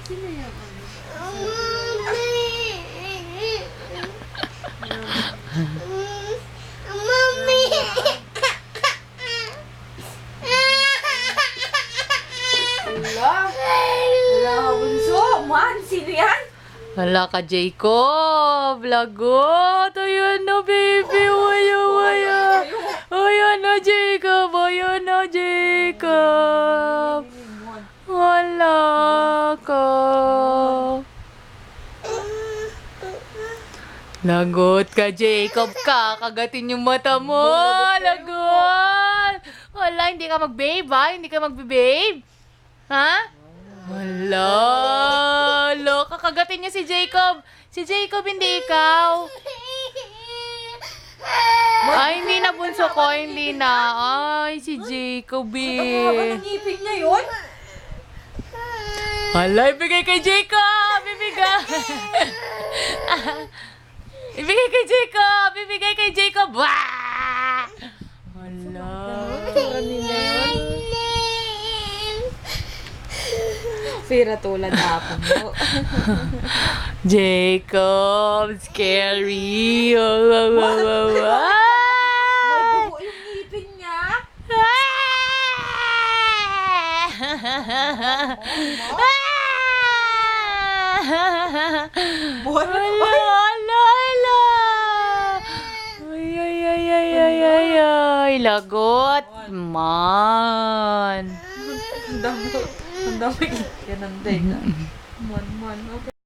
Sino yung ano? Mami! Wala ka bunso. Man, sino yan? Hala ka, Jacob. Lagot. Ayan na, baby. Ayan. Ayan na, Jacob. Ayan na, Jacob. Wala ka. Lagot ka, Jacob ka. Kagatin yung mata mo. Lagot. Wala, hindi ka mag-babe, ha? Hindi ka mag-babe. Ha? Wala. Loka, kagatin niya si Jacob. Si Jacob, hindi ikaw. Ay, hindi na, bunso ko. Hindi na. Ay, si Jacob, Ano nga ba eh. ng ngipin niya yun? Hala, ibigay kay Jacob! Ibigay! Ibigay kay Jacob! Ibigay kay Jacob! Wah! Hala. Kanina yun. Sira tulad hapon mo. Jacob, scary. Oh, wow, wow, wow, wow. May dugo yung ngipin niya. Buwan na. Hala. Ay, lagot. Man. Ang dami. Yan ang day. Man. Okay.